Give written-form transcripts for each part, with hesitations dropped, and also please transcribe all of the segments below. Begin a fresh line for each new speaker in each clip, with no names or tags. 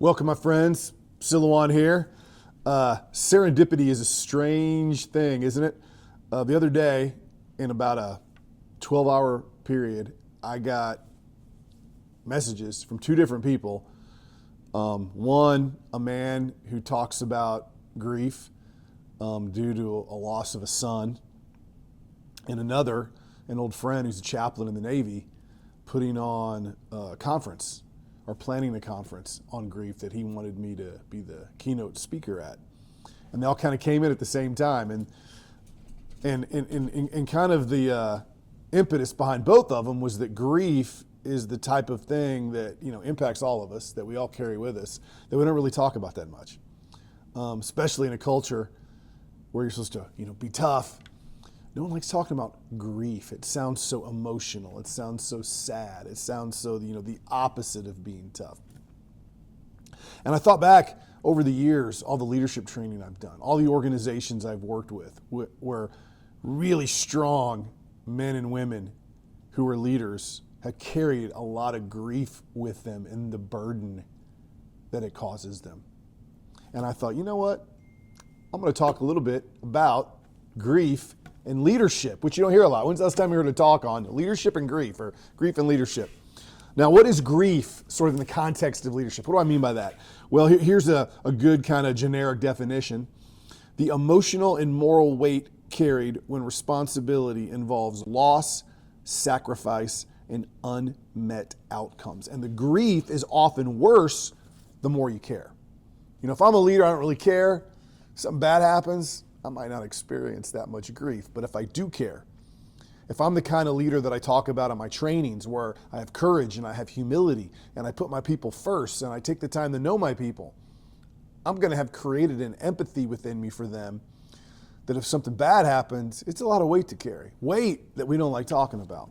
Welcome, my friends. Silouan here. Serendipity is a strange thing, isn't it? The other day, in about a 12-hour period, I got messages from two different people. One, a man who talks about grief due to a loss of a son, and another, an old friend who's a chaplain in the Navy, putting on a conference or planning a conference on grief that he wanted me to be the keynote speaker at. And they all kind of came in at the same time. And kind of the impetus behind both of them was that grief is the type of thing that, impacts all of us, that we all carry with us, that we don't really talk about that much. Especially in a culture where you're supposed to, be tough. No one likes talking about grief. It sounds so emotional. It sounds so sad. It sounds so, the opposite of being tough. And I thought back over the years, all the leadership training I've done, all the organizations I've worked with, where really strong men and women who are leaders have carried a lot of grief with them and the burden that it causes them. And I thought, you know what? I'm going to talk a little bit about grief and leadership, which you don't hear a lot. When's the last time you heard a talk on leadership and grief, or grief and leadership? Now, what is grief sort of in the context of leadership? What do I mean by that? Well, here's a good kind of generic definition. The emotional and moral weight carried when responsibility involves loss, sacrifice, and unmet outcomes. And the grief is often worse the more you care. If I'm a leader, I don't really care. Something bad happens, I might not experience that much grief. But if I do care, if I'm the kind of leader that I talk about in my trainings, where I have courage and I have humility and I put my people first and I take the time to know my people, I'm going to have created an empathy within me for them that if something bad happens, it's a lot of weight to carry. Weight that we don't like talking about.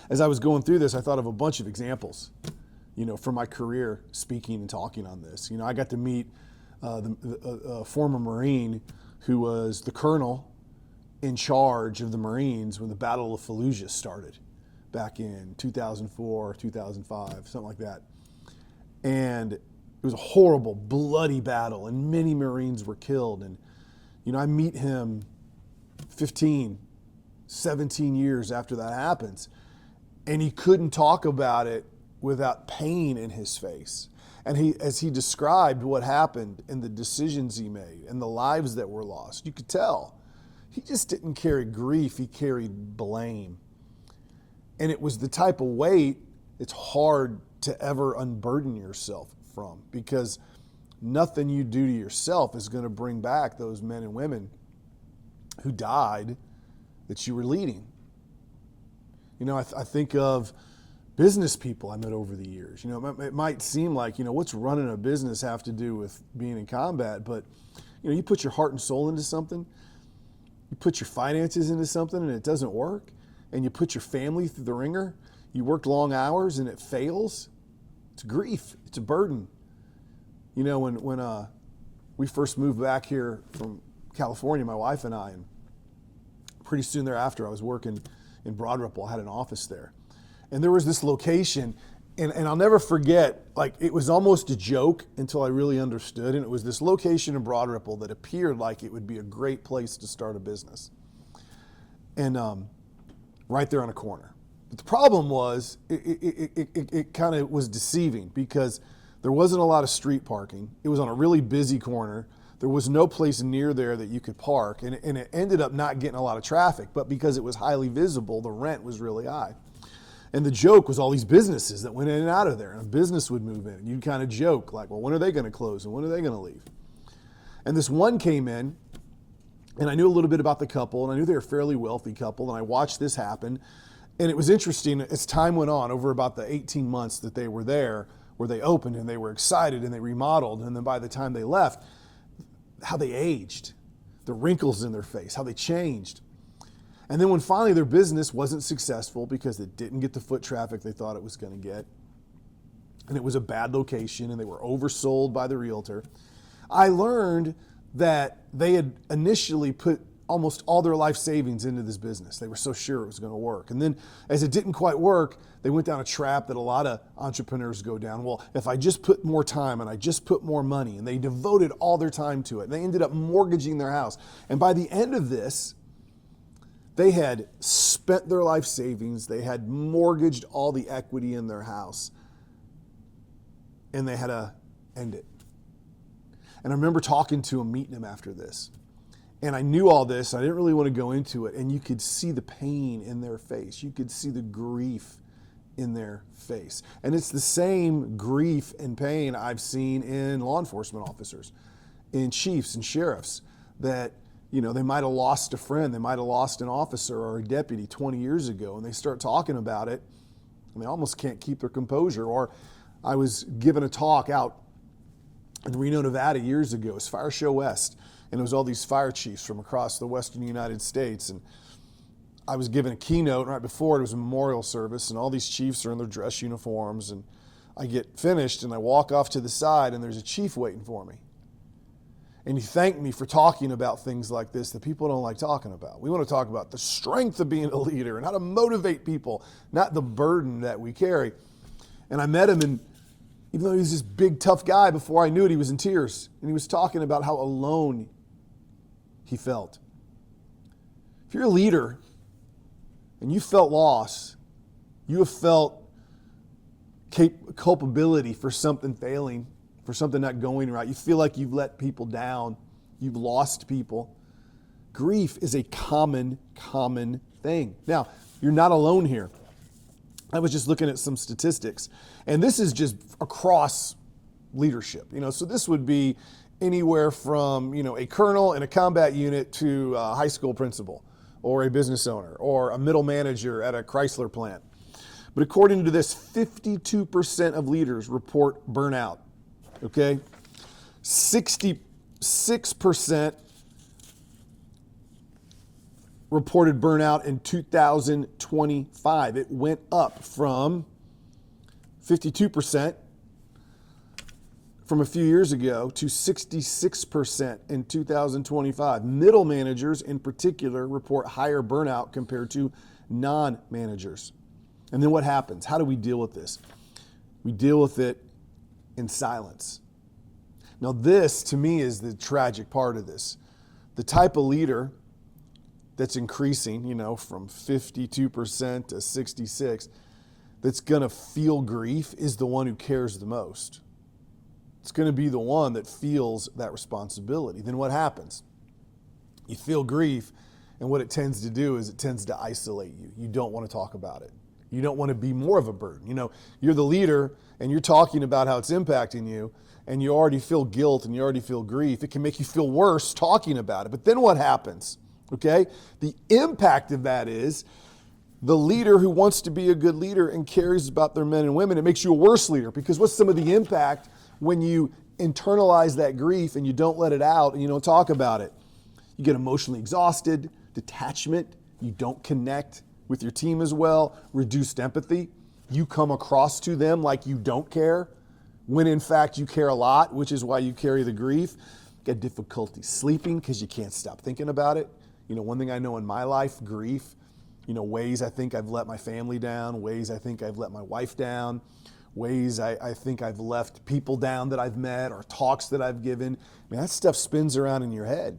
As I was going through this, I thought of a bunch of examples, from my career speaking and talking on this. I got to meet a former Marine who was the colonel in charge of the Marines when the Battle of Fallujah started back in 2004, 2005, something like that. And it was a horrible, bloody battle, and many Marines were killed. And, I meet him 15, 17 years after that happens, and he couldn't talk about it without pain in his face. And as he described what happened and the decisions he made and the lives that were lost, you could tell he just didn't carry grief, he carried blame. And it was the type of weight it's hard to ever unburden yourself from, because nothing you do to yourself is going to bring back those men and women who died that you were leading. I think of business people I met over the years. It might seem like, what's running a business have to do with being in combat? But, you put your heart and soul into something, you put your finances into something and it doesn't work, and you put your family through the ringer, you worked long hours and it fails, it's grief, it's a burden. When we first moved back here from California, my wife and I, and pretty soon thereafter I was working in Broad Ripple, I had an office there. And there was this location, and I'll never forget, it was almost a joke until I really understood. And it was this location in Broad Ripple that appeared like it would be a great place to start a business. And right there on a corner. But the problem was, it kind of was deceiving, because there wasn't a lot of street parking. It was on a really busy corner. There was no place near there that you could park. And it ended up not getting a lot of traffic. But because it was highly visible, the rent was really high. And the joke was all these businesses that went in and out of there, and a business would move in. And you'd kind of joke, like, well, when are they going to close and when are they going to leave? And this one came in, and I knew a little bit about the couple, and I knew they were a fairly wealthy couple, and I watched this happen. And it was interesting as time went on, over about the 18 months that they were there, where they opened and they were excited and they remodeled, and then by the time they left, how they aged, the wrinkles in their face, how they changed. And then when finally their business wasn't successful because it didn't get the foot traffic they thought it was going to get, and it was a bad location and they were oversold by the realtor, I learned that they had initially put almost all their life savings into this business. They were so sure it was going to work. And then as it didn't quite work, they went down a trap that a lot of entrepreneurs go down. Well, if I just put more time and I just put more money, and they devoted all their time to it. And they ended up mortgaging their house. And by the end of this, they had spent their life savings. They had mortgaged all the equity in their house. And they had to end it. And I remember talking to him, meeting him after this. And I knew all this. I didn't really want to go into it. And you could see the pain in their face. You could see the grief in their face. And it's the same grief and pain I've seen in law enforcement officers, in chiefs and sheriffs, that, you know, they might have lost a friend. They might have lost an officer or a deputy 20 years ago. And they start talking about it, and they almost can't keep their composure. Or I was giving a talk out in Reno, Nevada years ago. It was Fire Show West. And it was all these fire chiefs from across the western United States. And I was giving a keynote, and right before it was a memorial service, and all these chiefs are in their dress uniforms. And I get finished, and I walk off to the side, and there's a chief waiting for me. And he thanked me for talking about things like this that people don't like talking about. We want to talk about the strength of being a leader and how to motivate people, not the burden that we carry. And I met him, and even though he was this big, tough guy, before I knew it, he was in tears. And he was talking about how alone he felt. If you're a leader and you felt loss, you have felt culpability for something failing, for something not going right, you feel like you've let people down, you've lost people. Grief is a common thing. Now, you're not alone here. I was just looking at some statistics, and this is just across leadership. You know, so this would be anywhere from, you know, a colonel in a combat unit to a high school principal or a business owner or a middle manager at a Chrysler plant. But according to this, 52% of leaders report burnout, okay? 66% reported burnout in 2025. It went up from 52% from a few years ago to 66% in 2025. Middle managers in particular report higher burnout compared to non-managers. And then what happens? How do we deal with this? We deal with it in silence. Now this, to me, is the tragic part of this. The type of leader that's increasing, you know, from 52% to 66%, that's going to feel grief is the one who cares the most. It's going to be the one that feels that responsibility. Then what happens? You feel grief, and what it tends to do is it tends to isolate you. You don't want to talk about it. You don't want to be more of a burden. You know, you're the leader, and you're talking about how it's impacting you, and you already feel guilt and you already feel grief. It can make you feel worse talking about it. But then what happens? Okay? The impact of that is the leader who wants to be a good leader and cares about their men and women, it makes you a worse leader. Because what's some of the impact when you internalize that grief and you don't let it out and you don't talk about it? You get emotionally exhausted, detachment, you don't connect with your team as well, reduced empathy. You come across to them like you don't care, when in fact you care a lot, which is why you carry the grief. You get difficulty sleeping because you can't stop thinking about it. You know, one thing I know in my life, grief, you know, ways I think I've let my family down, ways I think I've let my wife down, ways I think I've left people down that I've met or talks that I've given. Man, that stuff spins around in your head.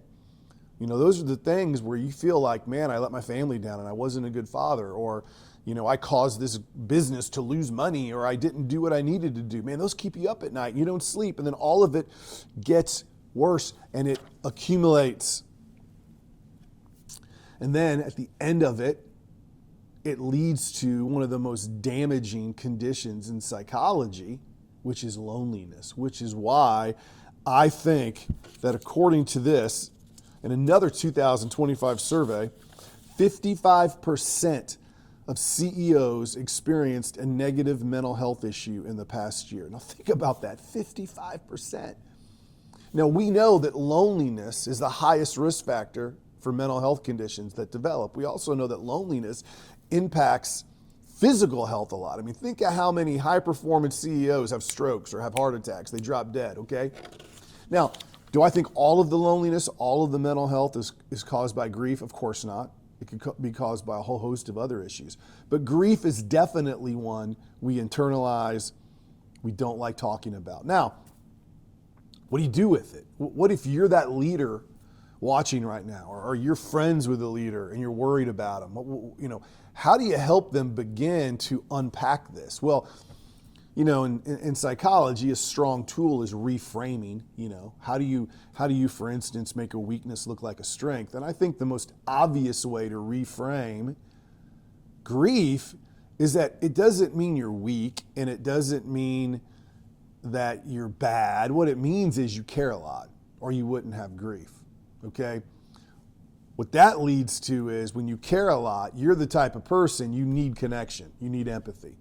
You know, those are the things where you feel like, man, I let my family down and I wasn't a good father, or, you know, I caused this business to lose money, or I didn't do what I needed to do. Man, those keep you up at night. You don't sleep, and then all of it gets worse and it accumulates. And then at the end of it, it leads to one of the most damaging conditions in psychology, which is loneliness, which is why I think that according to this, in another 2025 survey, 55% of CEOs experienced a negative mental health issue in the past year. Now think about that, 55%. Now we know that loneliness is the highest risk factor for mental health conditions that develop. We also know that loneliness impacts physical health a lot. I mean, think of how many high-performance CEOs have strokes or have heart attacks. They drop dead, okay? Now, Do I think all of the loneliness, all of the mental health is caused by grief? Of course not. It could be caused by a whole host of other issues. But grief is definitely one we internalize, we don't like talking about. Now, what do you do with it? What if you're that leader watching right now, or you're friends with a leader and you're worried about them? How do you help them begin to unpack this? Well, in psychology, a strong tool is reframing. How do you, for instance, make a weakness look like a strength? And I think the most obvious way to reframe grief is that it doesn't mean you're weak, and it doesn't mean that you're bad. What it means is you care a lot, or you wouldn't have grief. Okay? What that leads to is when you care a lot, you're the type of person, you need connection, you need empathy.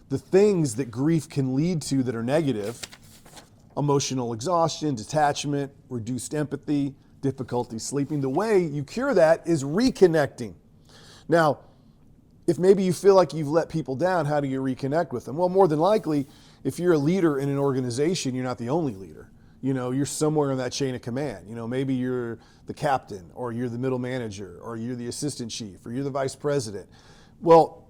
The things that grief can lead to that are negative, emotional exhaustion, detachment, reduced empathy, difficulty sleeping, the way you cure that is reconnecting. Now, if maybe you feel like you've let people down, how do you reconnect with them? Well, more than likely, if you're a leader in an organization, you're not the only leader. You're somewhere in that chain of command. Maybe you're the captain, or you're the middle manager, or you're the assistant chief, or you're the vice president. Well,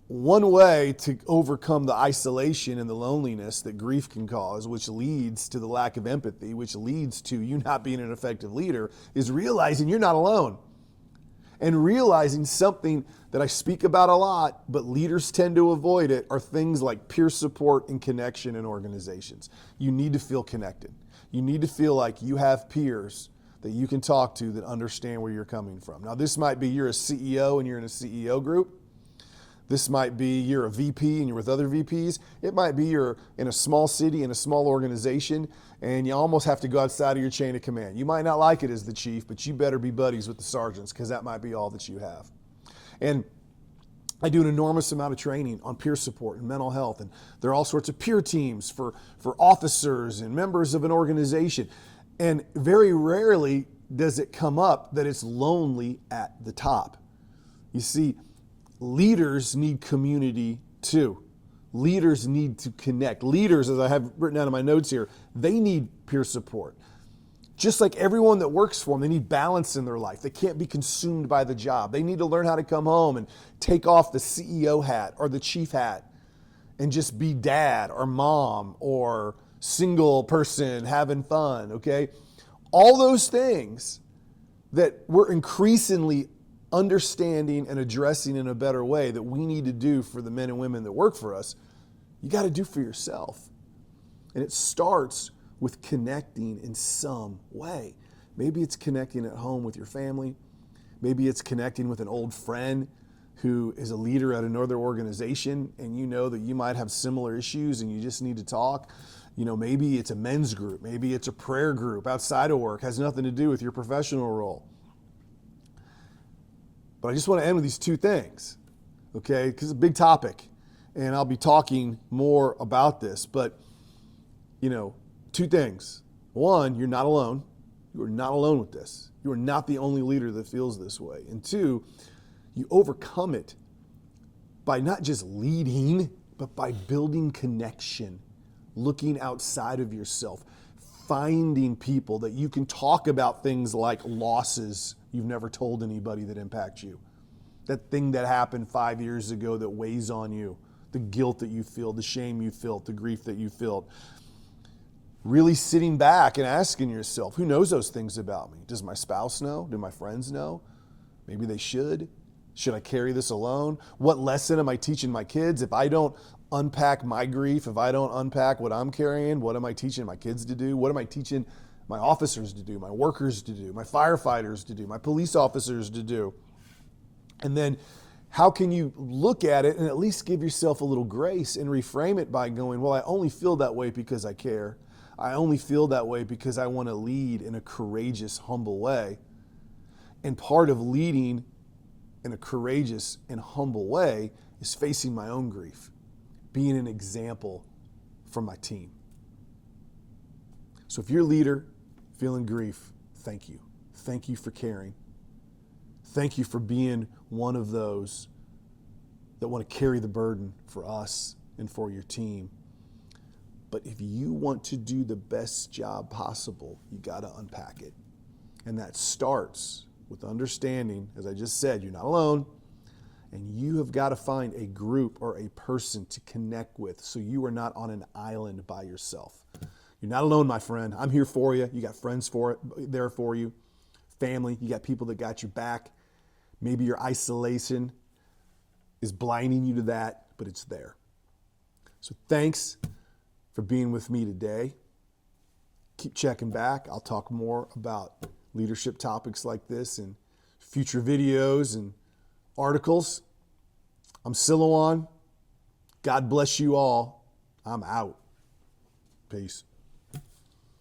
one way to overcome the isolation and the loneliness that grief can cause, which leads to the lack of empathy, which leads to you not being an effective leader, is realizing you're not alone. And realizing something that I speak about a lot, but leaders tend to avoid it, are things like peer support and connection in organizations. You need to feel connected. You need to feel like you have peers that you can talk to that understand where you're coming from. Now, this might be you're a CEO and you're in a CEO group. This might be you're a VP and you're with other VPs. It might be you're in a small city, in a small organization, and you almost have to go outside of your chain of command. You might not like it as the chief, but you better be buddies with the sergeants, because that might be all that you have. And I do an enormous amount of training on peer support and mental health, and there are all sorts of peer teams for officers and members of an organization. And very rarely does it come up that it's lonely at the top. You see, leaders need community too. Leaders need to connect. Leaders, as I have written down in my notes here, they need peer support. Just like everyone that works for them, they need balance in their life. They can't be consumed by the job. They need to learn how to come home and take off the CEO hat or the chief hat and just be dad or mom or single person having fun, okay? All those things that we're increasingly understanding and addressing in a better way that we need to do for the men and women that work for us, you got to do for yourself. And it starts with connecting in some way. Maybe it's connecting at home with your family. Maybe it's connecting with an old friend who is a leader at another organization, and you know that you might have similar issues and you just need to talk. Maybe it's a men's group. Maybe it's a prayer group outside of work, has nothing to do with your professional role. But I just want to end with these two things, okay? Because it's a big topic, and I'll be talking more about this. But, two things. One, you're not alone. You are not alone with this. You are not the only leader that feels this way. And two, you overcome it by not just leading, but by building connection, looking outside of yourself, finding people that you can talk about things like losses you've never told anybody that impact you. That thing that happened 5 years ago that weighs on you, the guilt that you feel, the shame you felt, the grief that you felt. Really sitting back and asking yourself, who knows those things about me? Does my spouse know? Do my friends know? Maybe they should. Should I carry this alone? What lesson am I teaching my kids? If I don't unpack my grief, if I don't unpack what I'm carrying, what am I teaching my kids to do? What am I teaching my officers to do, my workers to do, my firefighters to do, my police officers to do? And then how can you look at it and at least give yourself a little grace and reframe it by going, well, I only feel that way because I care. I only feel that way because I want to lead in a courageous, humble way. And part of leading in a courageous and humble way is facing my own grief, being an example for my team. So if you're a leader feeling grief, thank you. Thank you for caring. Thank you for being one of those that want to carry the burden for us and for your team. But if you want to do the best job possible, you got to unpack it. And that starts with understanding, as I just said, you're not alone. And you have got to find a group or a person to connect with so you are not on an island by yourself. You're not alone, my friend. I'm here for you. You got friends there for you. Family, you got people that got your back. Maybe your isolation is blinding you to that, but it's there. So thanks for being with me today. Keep checking back. I'll talk more about leadership topics like this in future videos and articles. I'm Silouan. God bless you all. I'm out. Peace.